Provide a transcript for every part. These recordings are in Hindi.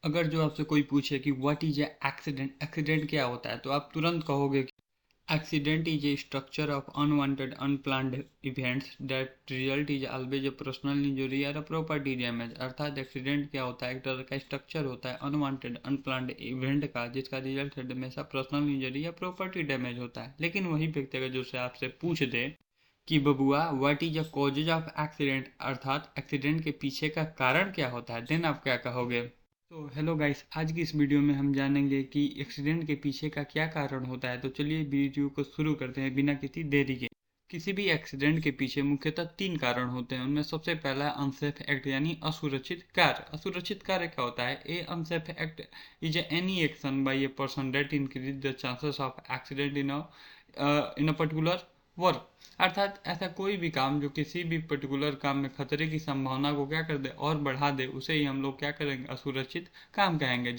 अगर जो आपसे कोई पूछे कि व्हाट इज एक्सीडेंट, एक्सीडेंट क्या होता है, तो आप तुरंत कहोगे कि accident is a structure of unwanted unplanned events that result is always a personal injury और प्रॉपर्टी डैमेज। अर्थात एक्सीडेंट क्या होता है, एक तरह का स्ट्रक्चर होता है अनवांटेड अनप्लान्ड इवेंट का, जिसका रिजल्ट हमेशा पर्सनल इंजरी या प्रॉपर्टी डैमेज होता है। लेकिन वही व्यक्ति अगर जो से आपसे पूछ दे कि बबुआ what is a causes of accident, अर्थात एक्सीडेंट के पीछे का कारण क्या होता है, देन आप क्या कहोगे। तो हेलो गाइस, आज की इस वीडियो में हम जानेंगे कि एक्सीडेंट के पीछे का क्या कारण होता है। तो चलिए वीडियो को शुरू करते हैं बिना किसी देरी के। किसी भी एक्सीडेंट के पीछे मुख्यतः 3 कारण होते हैं। उनमें सबसे पहला अनसेफ एक्ट यानी असुरक्षित कार्य। असुरक्षित कार्य क्या होता है? A unsafe act is any action by a person that increase the chances of accident in a particular work. अर्थात ऐसा कोई भी काम जो किसी भी पर्टिकुलर काम में खतरे की संभावना को क्या कर दे और बढ़ा दे, उसे ही हम लोग क्या करेंगे, असुरक्षित काम कहेंगे।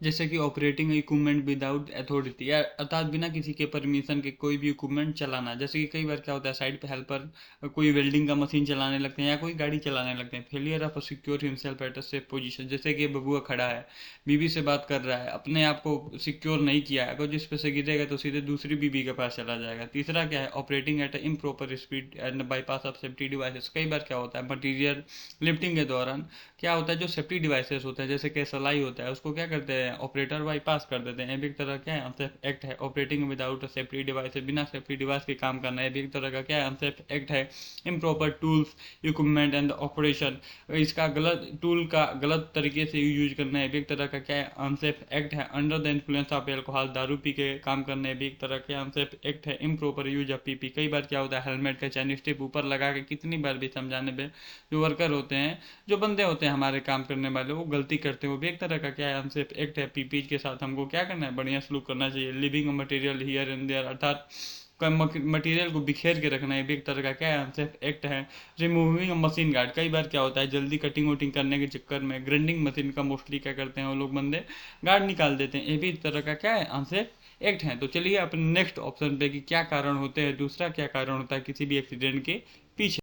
जैसे कि ऑपरेटिंग इक्विपमेंट विदाउट अथॉरिटी, या अर्थात बिना किसी के परमिशन के कोई भी इक्विपमेंट चलाना। जैसे कि कई बार क्या होता है, साइड पे हेल्पर कोई वेल्डिंग का मशीन चलाने लगते हैं या कोई गाड़ी चलाने लगते हैं। Failure of secure himself at a safe position, जैसे कि बबुआ खड़ा है, बीवी से बात कर रहा है, अपने आप को सिक्योर नहीं किया है, अगर जिस पे से गिरेगा तो सीधे दूसरी बीवी के पास चला जाएगा। तीसरा क्या है, operating eight improper speed and bypass of safety devices. कई बार क्या होता है, मटीरियल लिफ्टिंग के दौरान क्या होता है, जो सेफ्टी डिवाइसेस होते हैं जैसे कि सलाई होता है, उसको क्या करते हैं, ऑपरेटर बाईपास कर देते हैं। ये भी एक तरह क्या है, अनसेफ एक्ट है। ऑपरेटिंग विदाउट सेफ्टी डिवाइस, बिना सेफ्टी डिवाइस के काम करना, ये भी एक तरह का क्या है, अनसेफ एक्ट है। Improper tools equipment and operation, इसका गलत टूल का गलत तरीके से यूज करना, है भी एक तरह का क्या है, अनसेफ एक्ट है। Under the influence of alcohol, दारू पी के काम करने, भी एक तरह का अनसेफ एक्ट है। इम्प्रॉपर यूज ऑफ पीपी, कई बार क्या होता है, हेलमेट का चैन स्ट्रिप ऊपर लगा के कितनी बार भी समझाने पे जो वर्कर होते हैं, जो बंदे होते हैं हमारे काम करने वाले, वो गलती करते हैं। वो भी एक तरह का क्या है, हमसे एक्ट है। पीपीज के साथ हमको क्या करना है, बढ़िया सलूक करना चाहिए। Living material here and there, अर्थात मटेरियल को बिखेर के रखना है, भी एक तरह का क्या है, अनसेफ एक्ट है। रिमूविंग मशीन गार्ड, कई बार क्या होता है, जल्दी कटिंग वटिंग करने के चक्कर में ग्राइंडिंग मशीन का मोस्टली क्या करते हैं वो लोग बंदे, गार्ड निकाल देते हैं। ये भी एक तरह का क्या है, अनसेफ एक्ट है। तो चलिए अपने नेक्स्ट ऑप्शन पे कि क्या कारण होते हैं, दूसरा क्या कारण होता है किसी भी एक्सीडेंट के पीछे।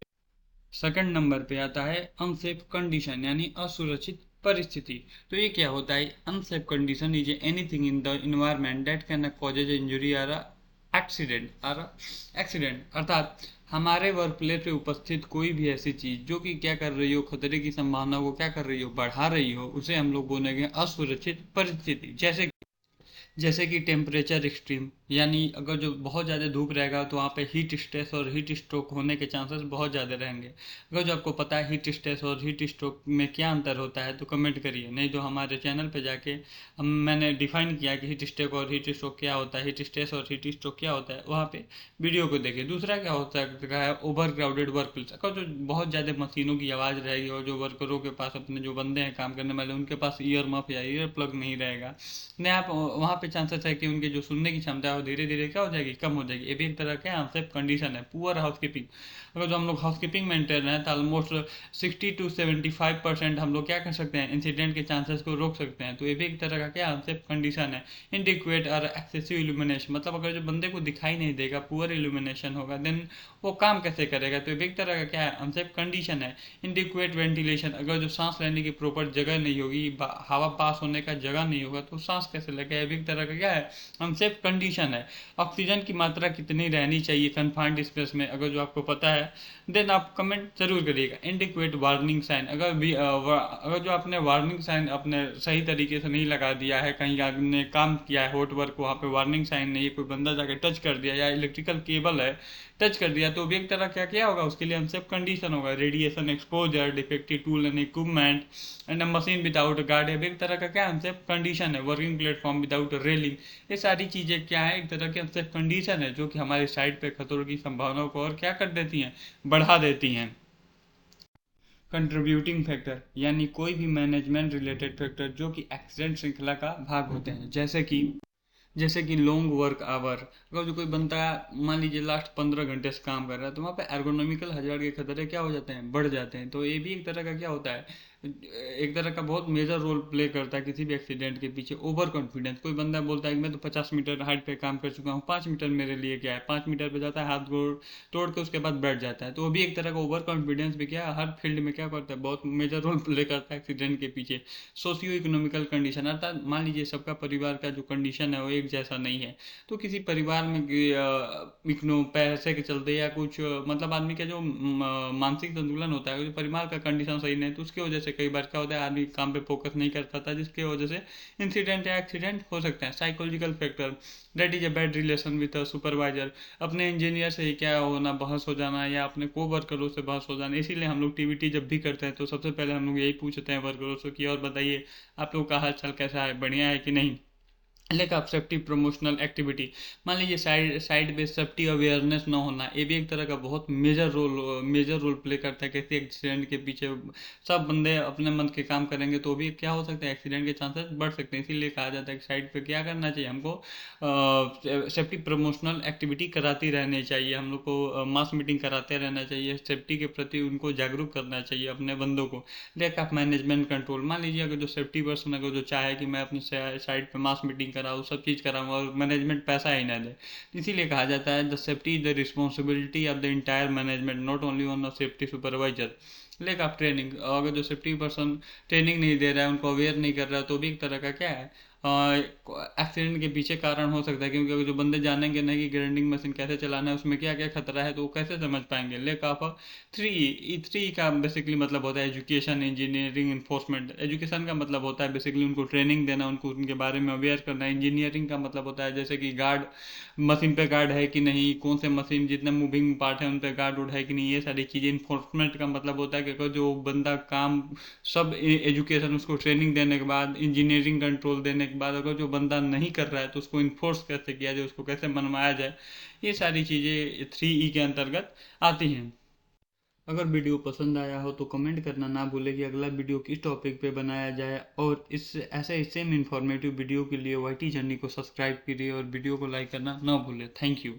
सेकंड नंबर पे आता है अनसेफ कंडीशन यानी असुरक्षित परिस्थिति। तो ये क्या होता है, unsafe condition is anything in the environment that can causes injury और एक्सीडेंट, अर्थात हमारे वर्क प्लेस पे उपस्थित कोई भी ऐसी चीज जो कि क्या कर रही हो, खतरे की संभावना को क्या कर रही हो, बढ़ा रही हो, उसे हम लोग बोलेंगे असुरक्षित परिस्थिति। जैसे कि टेम्परेचर एक्सट्रीम, यानी अगर जो बहुत ज़्यादा धूप रहेगा तो वहाँ पे हीट स्ट्रेस और हीट स्ट्रोक होने के चांसेस बहुत ज़्यादा रहेंगे। अगर जो आपको पता है हीट स्ट्रेस और हीट स्ट्रोक में क्या अंतर होता है तो कमेंट करिए, नहीं तो हमारे चैनल पे जाके मैंने डिफाइन किया कि हीट स्ट्रोक और हीट स्ट्रोक क्या होता है, हीट स्ट्रेस और हीट स्ट्रोक क्या होता है, वहाँ पे वीडियो को देखिए। दूसरा क्या होता है, ओवर क्राउडेड वर्क प्लेस, अगर जो बहुत ज़्यादा मशीनों की आवाज़ रहेगी और जो वर्करों के पास, अपने जो बंदे हैं काम करने वाले, उनके पास ईयर मफ या ईयर प्लग नहीं रहेगा, नहीं आप वहाँ पे चांसेस है कि उनके जो सुनने की क्षमता है वो धीरे धीरे क्या हो जाएगी, कम हो जाएगी। ये भी एक तरह का अनसेफ कंडीशन है। पुअर हाउसकीपिंग, अगर जो हम लोग हाउसकीपिंग मेंटेन रहे हैं तो ऑलमोस्ट 60 to 75% हम लोग क्या कर सकते हैं, इंसिडेंट के चांसेस को रोक सकते हैं। तो ये भी एक तरह का क्या अनसेफ कंडीशन है। इनडिक्वेट और एक्सेसिव इल्यूमिनेशन, मतलब अगर जो बंदे को दिखाई नहीं देगा, पुअर इल्यूमिनेशन होगा, देन वो काम कैसे करेगा, तो ये भी एक तरह का क्या है, अनसेफ कंडीशन है। इनडिक्वेट वेंटिलेशन, अगर जो सांस लेने की प्रॉपर जगह नहीं होगी, हवा पास होने का जगह नहीं होगा, तो सांस कैसे लगेगा, ये भी एक तरह का क्या है, अनसेफ कंडीशन है। ऑक्सीजन की मात्रा कितनी रहनी चाहिए कन्फाइंड स्पेस में, अगर जो आपको पता है देन आप कमेंट जरूर करिएगा। इनडिक्वेट वार्निंग साइन, अगर जो आपने वार्निंग साइन अपने सही तरीके से नहीं लगा दिया है, कहीं आपने काम किया है हॉट वर्क, वहाँ पे वार्निंग साइन नहीं है, कोई बंदा जाके टच कर दिया या इलेक्ट्रिकल केबल है टच कर दिया, तो भी एक तरह क्या क्या होगा, उसके लिए अनसेफ कंडीशन होगा। Radiation exposure, defective tool and equipment and machine without guard, है भी एक तरह का क्या अनसेफ कंडीशन है। वर्किंग प्लेटफॉर्म विदाउट रेलिंग, ये सारी चीज़ें क्या है, एक तरह की अनसेफ कंडीशन है जो कि हमारे साइड पे खतरों की संभावनाओं को और क्या कर देती हैं, बढ़ा देती हैं। कंट्रीब्यूटिंग फैक्टर, यानी कोई भी मैनेजमेंट रिलेटेड फैक्टर जो कि एक्सीडेंट श्रृंखला का भाग होते हैं, जैसे कि लॉन्ग वर्क आवर, अगर जो कोई बनता है मान लीजिए लास्ट 15 घंटे से काम कर रहा है, तो वहाँ पे एर्गोनॉमिकल हजार्ड के खतरे क्या हो जाते हैं, बढ़ जाते हैं। तो ये भी एक तरह का क्या होता है, एक तरह का बहुत मेजर रोल प्ले करता है किसी भी एक्सीडेंट के पीछे ओवर कॉन्फिडेंस। कोई बंदा बोलता है कि मैं तो 50 मीटर हाइट पे काम कर चुका हूँ, 5 मीटर मेरे लिए क्या है, 5 मीटर पे जाता है, हाथ गोड़ तोड़ के उसके बाद बैठ जाता है। तो वो भी एक तरह का ओवर कॉन्फिडेंस भी क्या है, हर फील्ड में क्या करता है, बहुत मेजर रोल प्ले करता है एक्सीडेंट के पीछे। सोशियो इकोनॉमिकल कंडीशन, अर्थात मान लीजिए सबका परिवार का जो कंडीशन है वो एक जैसा नहीं है, तो किसी परिवार में पैसे के चलते या कुछ मतलब आदमी का जो मानसिक संतुलन होता है, जो परिवार का कंडीशन सही नहीं है, तो उसकी वजह से कई बार क्या होता है, आदमी काम पे फोकस नहीं कर पाता, जिसकी वजह से इंसिडेंट या एक्सीडेंट हो सकता है। Psychological factor, that is a bad relation with supervisor, अपने इंजीनियर से ही क्या होना, बहस हो जाना, या अपने को वर्करों से बहस हो जाना। इसीलिए हम लोग टीवीटी जब भी करते हैं तो सबसे पहले हम लोग यही पूछते हैं वर्करों से कि और बताइए आप लोग का हाल चाल कैसा है, बढ़िया है कि नहीं। Lack of safety promotional activity, मान लीजिए साइड पे सेफ्टी अवेयरनेस ना होना, ये भी एक तरह का बहुत मेजर रोल प्ले करता है किसी एक्सीडेंट के पीछे। सब बंदे अपने मन के काम करेंगे तो भी क्या हो सकता है, एक्सीडेंट के चांसेस बढ़ सकते हैं। इसीलिए कहा जाता है कि साइड पे क्या करना चाहिए हमको, सेफ्टी प्रमोशनल एक्टिविटी कराती रहनी चाहिए, हम लोग को मास मीटिंग कराते रहना चाहिए, सेफ्टी के प्रति उनको जागरूक करना चाहिए अपने बंदों को। लैक ऑफ मैनेजमेंट कंट्रोल, मान लीजिए अगर जो सेफ्टी पर्सन अगर जो चाहे कि मैं अपने साइड पे मास मीटिंग कराऊँ, सब चीज़ कराऊँ, और मैनेजमेंट पैसा ही ना दे, इसीलिए कहा जाता है the safety is the responsibility of the entire management, not only on the safety supervisor. Lake of training, अगर जो सेफ्टी पर्सन ट्रेनिंग नहीं दे रहा है, उनको अवेयर नहीं कर रहा है, तो भी एक तरह का क्या है, एक्सीडेंट के पीछे कारण हो सकता है। क्योंकि अगर जो बंदे जानेंगे नहीं कि ग्राइंडिंग मशीन कैसे चलाना है, उसमें क्या क्या खतरा है, तो वो कैसे समझ पाएंगे। लेक ऑफ थ्री का बेसिकली मतलब होता है एजुकेशन, इंजीनियरिंग, इन्फोर्समेंट। एजुकेशन का मतलब होता है बेसिकली उनको ट्रेनिंग देना, उनको उनके बारे में अवेयर करना। इंजीनियरिंग का मतलब होता है जैसे कि गार्ड, मशीन पे गार्ड है कि नहीं, कौन से मशीन जितने मूविंग पार्ट है उन पे गार्ड उड़ है कि नहीं, ये सारी चीज़ें। इन्फोर्समेंट का मतलब होता है कि अगर जो बंदा काम, सब एजुकेशन उसको ट्रेनिंग देने के बाद, इंजीनियरिंग कंट्रोल देने के बाद, अगर जो बंदा नहीं कर रहा है तो उसको इन्फोर्स कैसे किया जाए, उसको कैसे मनवाया जाए, ये सारी चीज़ें 3E के अंतर्गत आती हैं। अगर वीडियो पसंद आया हो तो कमेंट करना ना भूलें कि अगला वीडियो किस टॉपिक पे बनाया जाए, और इस ऐसे सेम इन्फॉर्मेटिव वीडियो के लिए YT जर्नी को सब्सक्राइब कीजिए और वीडियो को लाइक करना ना भूलें। Thank you.